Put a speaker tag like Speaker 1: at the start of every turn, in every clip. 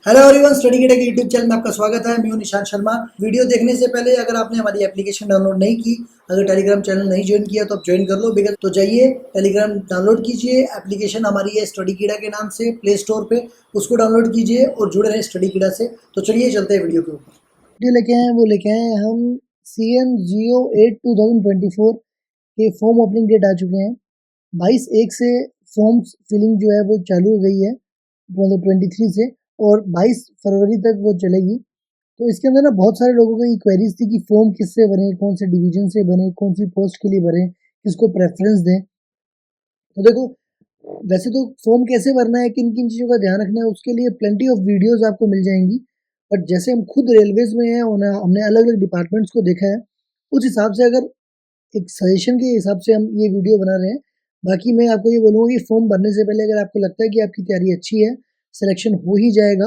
Speaker 1: Hello everyone, study gate के YouTube channel में आपका स्वागत है। मैं हूं निशांत शर्मा। वीडियो देखने से पहले अगर आपने हमारी एप्लीकेशन डाउनलोड नहीं की, अगर टेलीग्राम चैनल नहीं ज्वाइन किया तो आप ज्वाइन कर लो। बिकॉज तो जाइए टेलीग्राम डाउनलोड कीजिए। एप्लीकेशन हमारी है स्टडी कीड़ा के नाम से प्ले स्टोर पे, उसको डाउनलोड कीजिए और जुड़े रहें स्टडी कीड़ा से। तो चलिए चलते हैं वीडियो के ऊपर। वीडियो लेके आए हैं वो लेके आए हैं हम CN08 2024 के फॉर्म ओपनिंग डेट आ चुके हैं। 22/1 से फॉर्म्स फिलिंग जो है वो चालू हो गई है, मतलब 23 से, और 22 फरवरी तक वो चलेगी। तो इसके अंदर ना बहुत सारे लोगों की क्वेरीज थी कि फॉर्म किससे बने, कौन से डिवीजन से बने, कौन सी पोस्ट के लिए भरें, किसको प्रेफरेंस दें। तो देखो, वैसे तो फॉर्म कैसे भरना है, किन किन चीज़ों का ध्यान रखना है, उसके लिए प्लेंटी ऑफ वीडियोस आपको मिल जाएंगी। बट जैसे हम खुद रेलवेज में हैं, हमने अलग अलग डिपार्टमेंट्स को देखा है, उस हिसाब से अगर एक सजेशन के हिसाब से हम ये वीडियो बना रहे हैं। बाकी मैं आपको ये बोलूँगा कि फॉर्म भरने से पहले अगर आपको लगता है कि आपकी तैयारी अच्छी है, सिलेक्शन हो ही जाएगा,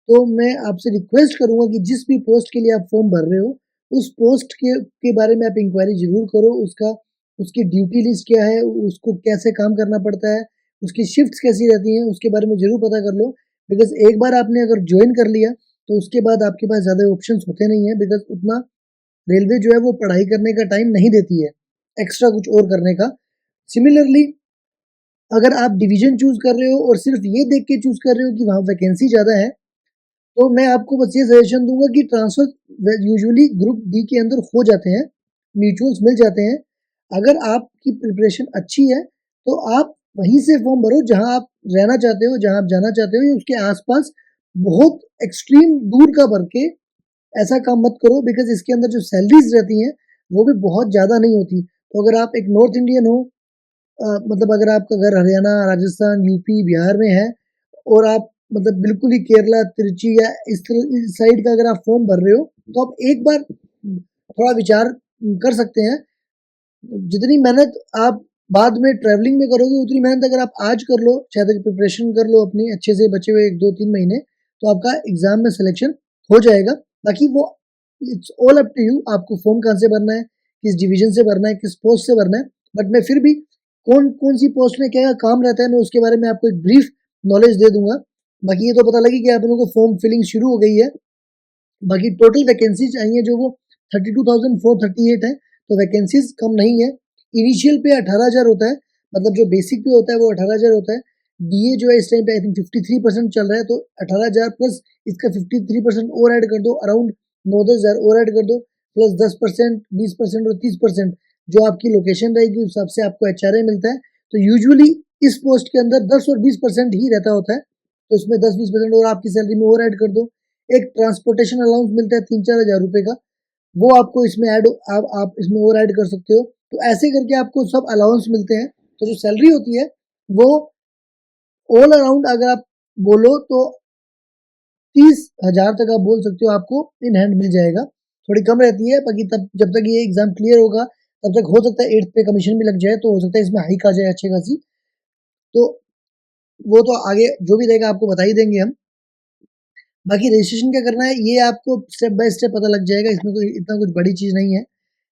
Speaker 1: तो मैं आपसे रिक्वेस्ट करूँगा कि जिस भी पोस्ट के लिए आप फॉर्म भर रहे हो, उस पोस्ट के बारे में आप इंक्वायरी ज़रूर करो। उसकी ड्यूटी लिस्ट क्या है, उसको कैसे काम करना पड़ता है, उसकी शिफ्ट्स कैसी रहती हैं, उसके बारे में ज़रूर पता कर लो। बिकॉज़ एक बार आपने अगर जॉइन कर लिया, तो उसके बाद आपके पास ज़्यादा ऑप्शंस होते नहीं हैं। बिकॉज़ उतना रेलवे जो है वो पढ़ाई करने का टाइम नहीं देती है, एक्स्ट्रा कुछ और करने का। सिमिलरली, अगर आप डिवीज़न चूज़ कर रहे हो और सिर्फ ये देख के चूज़ कर रहे हो कि वहाँ वैकेंसी ज़्यादा है, तो मैं आपको बस ये सजेशन दूँगा कि ट्रांसफ़र यूजुअली ग्रुप डी के अंदर हो जाते हैं, म्यूचुअल्स मिल जाते हैं। अगर आपकी प्रिपरेशन अच्छी है, तो आप वहीं से फॉर्म भरो जहाँ आप रहना चाहते हो, जहाँ आप जाना चाहते हो, या उसके आस-पास बहुत एक्सट्रीम दूर का भर के ऐसा काम मत करो। बिकॉज़ इसके अंदर जो सैलरीज़ रहती हैं, वो भी बहुत ज़्यादा नहीं होती। तो अगर आप एक नॉर्थ इंडियन हो, मतलब अगर आपका घर हरियाणा, राजस्थान, यूपी, बिहार में है, और आप मतलब बिल्कुल ही केरला, तिरुचि या इस साइड का अगर आप फॉर्म भर रहे हो, तो आप एक बार थोड़ा विचार कर सकते हैं। जितनी मेहनत आप बाद में ट्रैवलिंग में करोगे, उतनी मेहनत अगर आप आज कर लो, शायद तक प्रिपरेशन कर लो अपनी अच्छे से, बचे हुए 1-2-3 महीने, तो आपका एग्जाम में सिलेक्शन हो जाएगा। बाकी वो it's all up to you, आपको फॉर्म कहाँ से भरना है, किस डिवीजन से भरना है, किस पोस्ट से भरना है। बट मैं फिर भी कौन कौन सी पोस्ट में क्या काम रहता है, मैं उसके बारे में आपको एक ब्रीफ नॉलेज दे दूंगा। बाकी ये तो पता लगी कि आप लोगों को फॉर्म फिलिंग शुरू हो गई है। बाकी टोटल वैकेंसीज आई है जो वो 32,438 है। तो वैकेंसीज कम नहीं है। इनिशियल पे 18,000 होता है, मतलब जो बेसिक पे होता है वो 18,000 होता है। डीए जो है इस टाइम पे आई थिंक 53% चल रहा है, तो 18,000 प्लस इसका 53% और ऐड कर दो, अराउंड 9-10,000 और ऐड कर दो, प्लस 10%, 20% और 30% जो आपकी लोकेशन रहेगी, उस हिसाब से आपको HRA मिलता है। तो यूजुअली इस पोस्ट के अंदर 10 और 20% ही रहता होता है, तो इसमें 10-20% और आपकी सैलरी में और ऐड कर दो। एक ट्रांसपोर्टेशन अलाउंस मिलता है 3-4 हज़ार रुपए का, वो आपको इसमें ऐड, आप इसमें और ऐड कर सकते हो। तो ऐसे करके आपको सब अलाउंस मिलते हैं। तो जो सैलरी होती है वो ऑल अराउंड अगर आप बोलो तो 30,000 तक आप बोल सकते हो, आपको इन हैंड मिल जाएगा। थोड़ी कम रहती है, बाकी तब जब तक ये एग्जाम क्लियर होगा, तब तक हो सकता है 8th पे कमीशन भी लग जाए, तो हो सकता है इसमें हाइक आ जाए अच्छी खासी। तो वो तो आगे जो भी रहेगा आपको बता ही देंगे हम। बाकी रजिस्ट्रेशन क्या करना है ये आपको स्टेप बाय स्टेप पता लग जाएगा, इसमें कोई इतना कुछ बड़ी चीज़ नहीं है,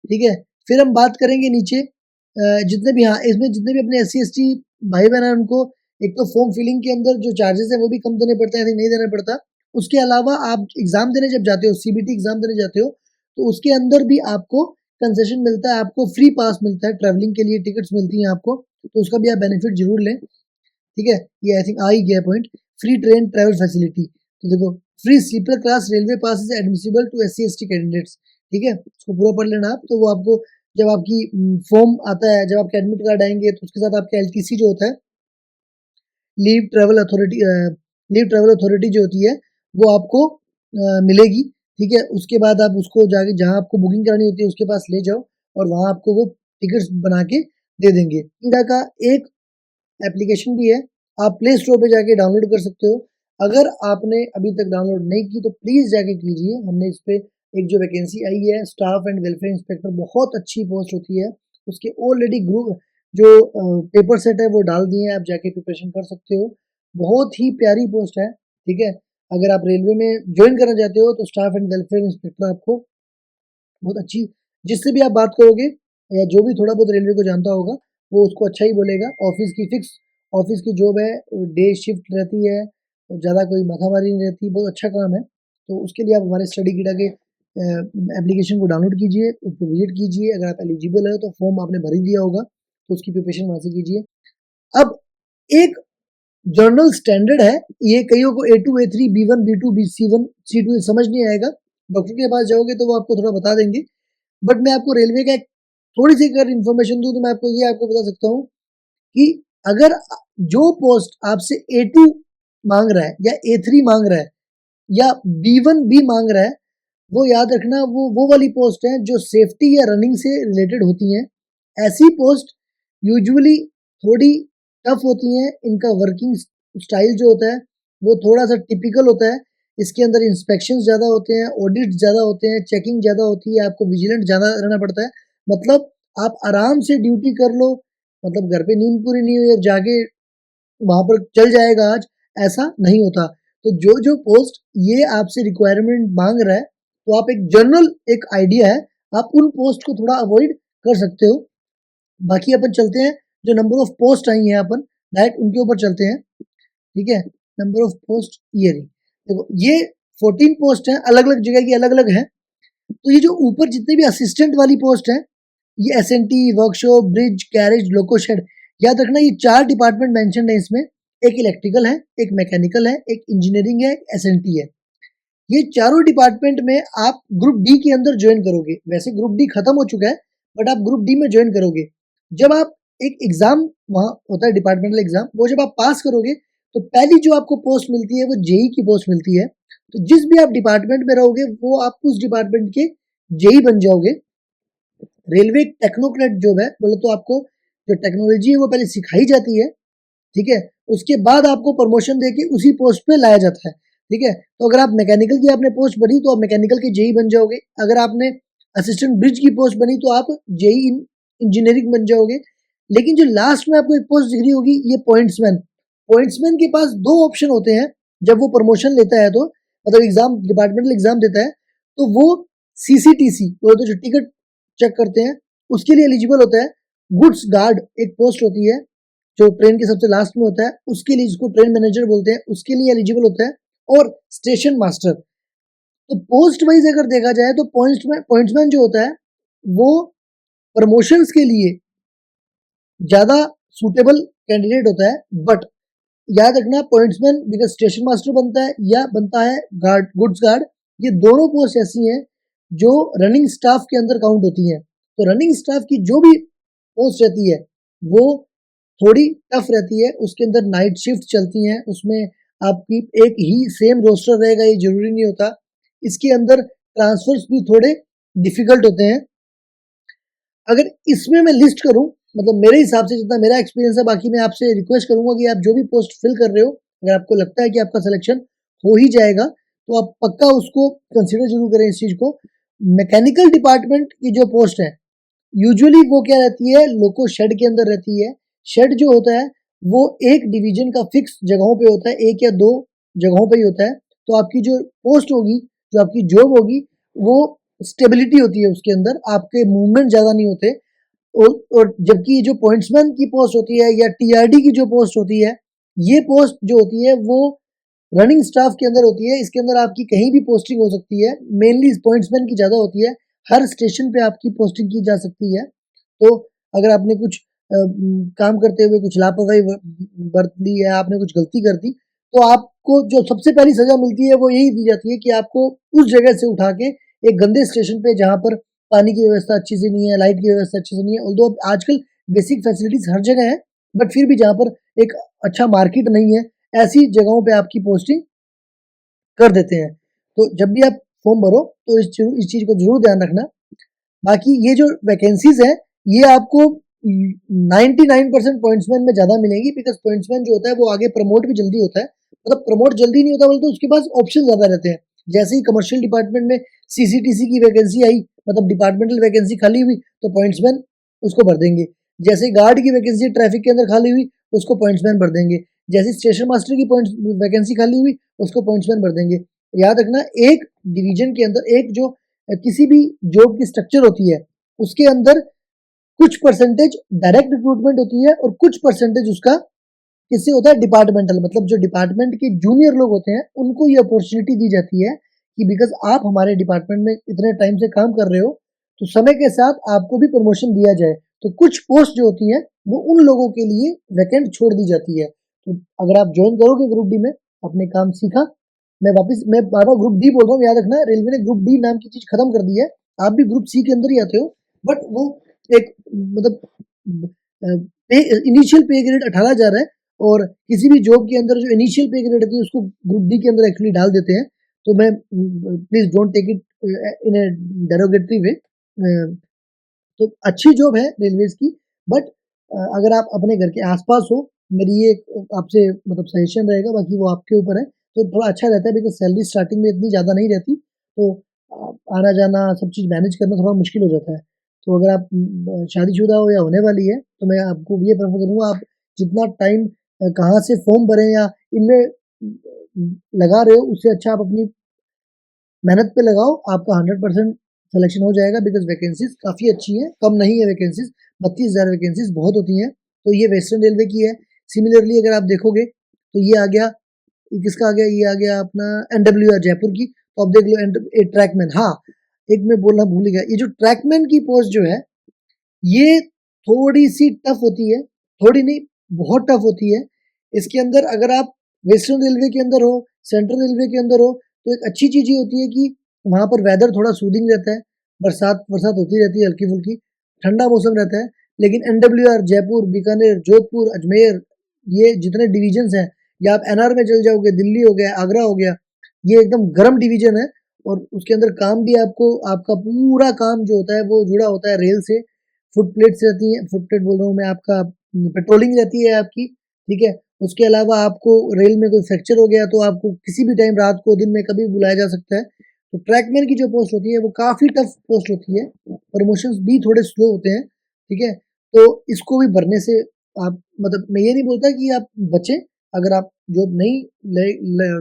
Speaker 1: ठीक है। फिर हम बात करेंगे नीचे जितने भी, हाँ, इसमें जितने भी अपने SC ST भाई बहन हैं, उनको एक तो फॉर्म फिलिंग के अंदर जो चार्जेस है वो भी कम देने पड़ते हैं, नहीं देना पड़ता। उसके अलावा आप एग्जाम देने जब जाते हो, CBT एग्जाम देने जाते हो, तो उसके अंदर भी आपको कंसेशन मिलता है, आपको फ्री पास मिलता है, ट्रैवलिंग के लिए टिकट्स मिलती हैं आपको, तो उसका भी आप बेनिफिट जरूर लें, ठीक है। ये आई थिंक आ ही गया point. Free train travel facility, तो देखो, free sleeper class railway pass is admissible to SC ST candidates, ठीक है, उसको पूरा पढ़ लेना आप। तो वो आपको जब आपकी फॉर्म आता है, जब आपके एडमिट कार्ड आएंगे, तो उसके साथ आपका LTC जो होता है, leave travel authority, leave travel authority जो होती है, वो आपको मिलेगी, ठीक है। उसके बाद आप उसको जाके जहाँ आपको बुकिंग करानी होती है उसके पास ले जाओ, और वहाँ आपको वो टिकट्स बना के दे देंगे। इंडिया का एक एप्लीकेशन भी है, आप प्ले स्टोर पे जाके डाउनलोड कर सकते हो। अगर आपने अभी तक डाउनलोड नहीं की तो प्लीज़ जाके कीजिए। हमने इस पे एक जो वैकेंसी आई है स्टाफ एंड वेलफेयर इंस्पेक्टर, बहुत अच्छी पोस्ट होती है, उसके ऑलरेडी ग्रुप जो पेपर सेट है वो डाल दिए हैं, आप जाके प्रिपरेशन कर सकते हो। बहुत ही प्यारी पोस्ट है, ठीक है। अगर आप रेलवे में ज्वाइन करना चाहते हो तो स्टाफ एंड वेलफेयर इंस्पेक्टर आपको बहुत अच्छी, जिससे भी आप बात करोगे या जो भी थोड़ा बहुत रेलवे को जानता होगा, वो उसको अच्छा ही बोलेगा। ऑफिस की फिक्स ऑफिस की जॉब है, डे शिफ्ट रहती है, ज़्यादा कोई माथामारी नहीं रहती, बहुत अच्छा काम है। तो उसके लिए आप हमारे स्टडी किटा के एप्लीकेशन को डाउनलोड कीजिए, उस पर विजिट कीजिए। अगर आप एलिजिबल है तो फॉर्म आपने भर ही दिया होगा, तो उसकी प्रिपरेशन वहाँ से कीजिए। अब एक जर्नल स्टैंडर्ड है, ये कईयों को A2, A3, B1, B2, C1, C2 समझ नहीं आएगा। डॉक्टर के पास जाओगे तो वो आपको थोड़ा बता देंगे। बट मैं आपको रेलवे का एक थोड़ी सी अगर इन्फॉर्मेशन दूं तो मैं आपको बता सकता हूँ कि अगर जो पोस्ट आपसे A2 मांग रहा है या A3 मांग रहा है या B1 भी मांग रहा है, वो याद रखना वो वाली पोस्ट है जो सेफ्टी या रनिंग से रिलेटेड होती हैं। ऐसी पोस्ट यूजुअली थोड़ी टफ होती हैं। इनका वर्किंग स्टाइल जो होता है वो थोड़ा सा टिपिकल होता है। इसके अंदर इंस्पेक्शंस ज़्यादा होते हैं, ऑडिट ज़्यादा होते हैं, चेकिंग ज़्यादा होती है, आपको विजिलेंट ज़्यादा रहना पड़ता है। मतलब आप आराम से ड्यूटी कर लो, मतलब घर पे नींद पूरी नहीं हुई और जाके वहां पर चल जाएगा आज, ऐसा नहीं होता। तो जो पोस्ट ये आपसे रिक्वायरमेंट मांग रहा है, तो आप एक जनरल एक आइडिया है, आप उन पोस्ट को थोड़ा अवॉइड कर सकते हो। बाकी अपन चलते हैं, जो नंबर ऑफ पोस्ट आई हैं अपन डायरेक्ट उनके ऊपर चलते हैं। ठीक है, नंबर ऑफ पोस्ट ये रही। देखो ये 14 पोस्ट हैं, अलग अलग जगह की अलग अलग है। तो ये जो ऊपर जितने भी असिस्टेंट वाली पोस्ट है, ये SNT, workshop, bridge, carriage, loco shed, याद रखना ये 4 डिपार्टमेंट मेंशन है इसमें। एक इलेक्ट्रिकल है, एक मैकेनिकल है, एक इंजीनियरिंग है, एक SNT है। ये चारों डिपार्टमेंट में आप ग्रुप डी के अंदर ज्वाइन करोगे। वैसे ग्रुप डी खत्म हो चुका है, बट आप ग्रुप डी में ज्वाइन करोगे। जब आप एक एग्जाम वहां होता है डिपार्टमेंटल एग्जाम, वो जब आप पास करोगे तो पहली जो आपको पोस्ट मिलती है वो जेई की पोस्ट मिलती है। तो जिस भी आप डिपार्टमेंट में रहोगे वो आप उस डिपार्टमेंट के जेई बन जाओगे। रेलवे टेक्नोक्रेट जॉब है, बोले तो आपको जो टेक्नोलॉजी है वो पहले सिखाई जाती है। ठीक है, उसके बाद आपको प्रमोशन देके उसी पोस्ट पे लाया जाता है। ठीक है, तो अगर आप मैकेनिकल की आपने पोस्ट बनी तो आप मैकेनिकल के जेई बन जाओगे। अगर आपने असिस्टेंट ब्रिज की पोस्ट बनी तो आप जेई इंजीनियरिंग बन जाओगे। लेकिन जो लास्ट में आपको एक पोस्ट दिख रही होगी, ये पॉइंट्समैन। पॉइंट्समैन के पास दो ऑप्शन होते हैं जब वो प्रमोशन लेता है, तो मतलब एग्जाम डिपार्टमेंटल एग्जाम देता है, तो वो CCTC वो तो जो टिकट चेक करते हैं उसके लिए एलिजिबल होता है। गुड्स गार्ड एक पोस्ट होती है जो ट्रेन के सबसे लास्ट में होता है, उसके लिए, जिसको ट्रेन मैनेजर बोलते हैं, उसके लिए एलिजिबल होता है। और स्टेशन मास्टर। तो पोस्ट वाइज अगर देखा जाए तो पॉइंट्समैन जो होता है वो प्रमोशंस के लिए ज्यादा सुटेबल कैंडिडेट होता है। बट याद रखना, पॉइंट्समैन बिकॉज स्टेशन मास्टर बनता है या बनता है गार्ड, गुड्स गार्ड, ये दोनों पोस्ट ऐसी हैं जो रनिंग स्टाफ के अंदर काउंट होती हैं। तो रनिंग स्टाफ की जो भी पोस्ट रहती है वो थोड़ी टफ रहती है। उसके अंदर नाइट शिफ्ट चलती हैं, उसमें आपकी एक ही सेम रोस्टर रहेगा ये जरूरी नहीं होता। इसके अंदर ट्रांसफर्स भी थोड़े डिफिकल्ट होते हैं। अगर इसमें मैं लिस्ट करूं, मतलब मेरे हिसाब से जितना मेरा एक्सपीरियंस है, बाकी मैं आपसे रिक्वेस्ट करूंगा कि आप जो भी पोस्ट फिल कर रहे हो, अगर आपको लगता है कि आपका सिलेक्शन हो ही जाएगा तो आप पक्का उसको कंसिडर जरूर करें इस चीज को। मैकेनिकल डिपार्टमेंट की जो पोस्ट है यूजुअली वो क्या रहती है, लोको शेड के अंदर रहती है। शेड जो होता है वो एक डिवीजन का फिक्स जगहों पे होता है, एक या दो जगहों पे ही होता है। तो आपकी जो पोस्ट होगी, जो आपकी जॉब होगी, वो स्टेबिलिटी होती है, उसके अंदर आपके मूवमेंट ज्यादा नहीं होते। और जबकि जो पॉइंट्समैन की पोस्ट होती है या TRD की जो पोस्ट होती है, ये पोस्ट जो होती है वो रनिंग स्टाफ के अंदर होती है। इसके अंदर आपकी कहीं भी पोस्टिंग हो सकती है, मेनली पॉइंट्समैन की ज्यादा होती है। हर स्टेशन पे आपकी पोस्टिंग की जा सकती है। तो अगर आपने कुछ काम करते हुए कुछ लापरवाही बरत ली है, आपने कुछ गलती कर दी, तो आपको जो सबसे पहली सजा मिलती है वो यही दी जाती है कि आपको उस जगह से उठा के एक गंदे स्टेशन पे, जहां पर पानी की व्यवस्था अच्छी से नहीं है, लाइट की व्यवस्था अच्छी से नहीं है, ऑल्दो आजकल बेसिक फैसिलिटीज हर जगह है, बट फिर भी जहां पर एक अच्छा मार्केट नहीं है, ऐसी जगहों पे आपकी पोस्टिंग कर देते हैं। तो जब भी आप फॉर्म भरो तो इस चीज को जरूर ध्यान रखना। बाकी ये जो वैकेंसीज है ये आपको 99% पॉइंट्समैन में ज्यादा मिलेगी, बिकॉज पॉइंट्समैन जो होता है वो आगे प्रमोट भी जल्दी होता है। मतलब प्रमोट जल्दी नहीं होता, बोलते उसके पास ऑप्शन ज्यादा रहते हैं। जैसे ही कमर्शियल डिपार्टमेंट में CCTC की वैकेंसी आई, मतलब डिपार्टमेंटल वैकेंसी खाली हुई, तो पॉइंट्समैन उसको भर देंगे। जैसे गार्ड की वैकेंसी ट्रैफिक के अंदर खाली हुई, उसको पॉइंट्समैन भर देंगे। जैसे स्टेशन मास्टर की वैकेंसी खाली हुई, उसको पॉइंट्समैन भर देंगे। याद रखना, एक डिवीजन के अंदर एक जो किसी भी जॉब की स्ट्रक्चर होती है उसके अंदर कुछ परसेंटेज डायरेक्ट रिक्रूटमेंट होती है और कुछ परसेंटेज उसका इससे होता है डिपार्टमेंटल, मतलब जो डिपार्टमेंट के जूनियर लोग होते हैं उनको ये अपॉर्चुनिटी दी जाती है कि बिकॉज आप हमारे डिपार्टमेंट में इतने टाइम से काम कर रहे हो तो समय के साथ आपको भी प्रमोशन दिया जाए। तो कुछ पोस्ट जो होती है वो उन लोगों के लिए वैकेंट छोड़ दी जाती है। तो अगर आप ज्वाइन करोगे ग्रुप डी में, आपने काम सीखा, मैं बार बार ग्रुप डी बोल रहा हूँ, याद रखना रेलवे ने ग्रुप डी नाम की चीज खत्म कर दी है। आप भी ग्रुप सी के अंदर ही आते हो, बट वो एक मतलब इनिशियल पे ग्रेड 18,000 है और किसी भी जॉब के अंदर जो इनिशियल पे ग्रेड होती है उसको ग्रुप डी के अंदर एक्चुअली डाल देते हैं। तो मैं please don't take it in a derogatory way. तो अच्छी जॉब है रेलवेज की, बट अगर आप अपने घर के आसपास हो, मेरी ये आपसे मतलब सजेशन रहेगा, बाकी वो आपके ऊपर है, तो थोड़ा अच्छा रहता है बिकॉज सैलरी स्टार्टिंग में इतनी ज़्यादा नहीं रहती, तो आना जाना सब चीज़ मैनेज करना थोड़ा मुश्किल हो जाता है। तो अगर आप शादीशुदा हो या होने वाली है तो मैं आपको ये प्रेफर करूँगा, आप जितना टाइम कहाँ से फॉर्म भरें या इनमें लगा रहे हो उससे अच्छा आप अपनी मेहनत पे लगाओ, आपका 100% सिलेक्शन हो जाएगा बिकॉज वैकेंसीज काफ़ी अच्छी हैं, कम नहीं है वैकेंसीज, 32,000 वैकेंसीज बहुत होती हैं। तो ये वेस्टर्न रेलवे की है। सिमिलरली अगर आप देखोगे तो ये आ गया, किसका आ गया, ये आ गया अपना NWR जयपुर की। तो आप देख लो ट्रैकमैन, हाँ एक मैं बोलना भूल गया, ये जो ट्रैकमैन की पोस्ट जो है ये थोड़ी सी टफ होती है, थोड़ी नहीं बहुत टफ होती है। इसके अंदर अगर आप वेस्टर्न रेलवे के अंदर हो, सेंट्रल रेलवे के अंदर हो, तो एक अच्छी चीज़ ये होती है कि वहाँ पर वेदर थोड़ा सूदिंग रहता है, बरसात बरसात होती रहती है हल्की फुल्की, ठंडा मौसम रहता है। लेकिन NWR जयपुर, बीकानेर, जोधपुर, अजमेर, ये जितने डिवीजन्स हैं, या आप NR में चल जाओगे, दिल्ली हो गया, आगरा हो गया, ये एकदम गर्म डिवीजन है। और उसके अंदर काम भी आपको, आपका पूरा काम जो होता है वो जुड़ा होता है रेल से। फुट प्लेट्स रहती हैं, फुट प्लेट बोल रहा हूँ मैं, आपका पेट्रोलिंग रहती है आपकी, ठीक है। उसके अलावा आपको रेल में कोई फ्रैक्चर हो गया तो आपको किसी भी टाइम, रात को, दिन में, कभी भी बुलाया जा सकता है। तो ट्रैकमैन की जो पोस्ट होती है वो काफ़ी टफ पोस्ट होती है, प्रमोशंस भी थोड़े स्लो होते हैं, ठीक है। तो इसको भी भरने से आप, मतलब मैं ये नहीं बोलता कि आप बचें, अगर आप जॉब नहीं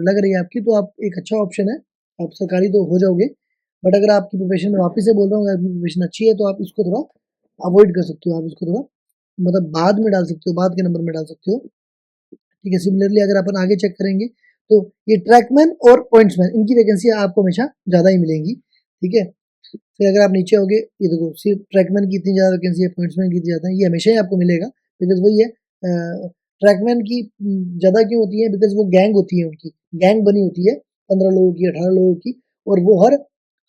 Speaker 1: लग रही है आपकी तो आप, एक अच्छा ऑप्शन है, आप सरकारी तो हो जाओगे। बट अगर आपकी प्रोफेशन में वापस से बोल रहा हूँ, अगर आपकी प्रोफेशन अच्छी है तो आप इसको थोड़ा अवॉइड कर सकते हो, आप इसको थोड़ा मतलब बाद में डाल सकते हो, बाद के नंबर में डाल सकते हो, ठीक है। सिमिलरली अगर अपन आगे चेक करेंगे तो ये ट्रैकमैन और पॉइंट्समैन, इनकी वैकेंसी आपको हमेशा ज़्यादा ही मिलेंगी, ठीक है। फिर अगर आप नीचे होगे, ये देखो सिर्फ ट्रैकमैन की इतनी ज़्यादा वैकेंसी है, पॉइंट्समैन की इतनी ज़्यादा है, ये हमेशा ही आपको मिलेगा बिकॉज वही है। ट्रैकमैन की ज़्यादा क्यों होती है, बिकॉज वो गैंग होती है, उनकी गैंग बनी होती है 15 लोगों की, 18 लोगों की, और वो हर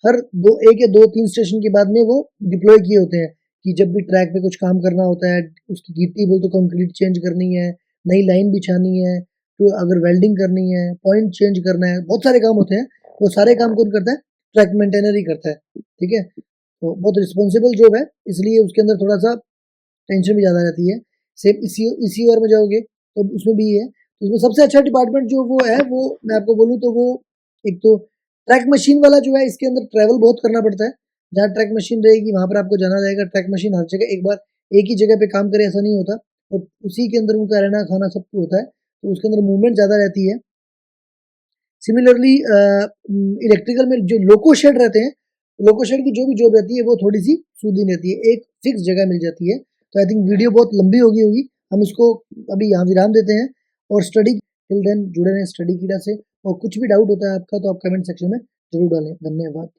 Speaker 1: हर दो, एक या दो, तीन स्टेशन के बाद में वो डिप्लॉय किए होते हैं कि जब भी ट्रैक पे कुछ काम करना होता है, उसकी गिट्टी बोल तो कंक्रीट चेंज करनी है, नई लाइन बिछानी है, तो अगर वेल्डिंग करनी है, पॉइंट चेंज करना है, बहुत सारे काम होते हैं। वो सारे काम कौन करता है, ट्रैक मेंटेनर ही करता है, ठीक है। तो बहुत रिस्पॉन्सिबल जॉब है, इसलिए उसके अंदर थोड़ा सा टेंशन भी ज़्यादा रहती है। सेम इसी ओर में जाओगे तो उसमें भी है, तो इसमें सबसे अच्छा डिपार्टमेंट जो वो है, वो मैं आपको बोलूँ तो वो, एक तो ट्रैक मशीन वाला जो है, इसके अंदर ट्रैवल बहुत करना पड़ता है। जहाँ ट्रैक मशीन रहेगी वहाँ पर आपको जाना रहेगा। ट्रैक मशीन हर जगह एक बार एक ही जगह पे काम करे ऐसा नहीं होता, और उसी के अंदर उनका रहना खाना सब होता है, तो उसके अंदर मूवमेंट ज़्यादा रहती है। सिमिलरली इलेक्ट्रिकल में जो लोको शेड रहते हैं, लोको शेड की जो भी जॉब रहती है वो थोड़ी सी सूदी रहती है, एक फिक्स जगह मिल जाती है। तो आई थिंक वीडियो बहुत लंबी होगी, हम इसको अभी यहाँ विराम देते हैं। और स्टडी टिल देन जुड़े रहें स्टडी कीड़ा से, और कुछ भी डाउट होता है आपका तो आप कमेंट सेक्शन में जरूर डालें। धन्यवाद।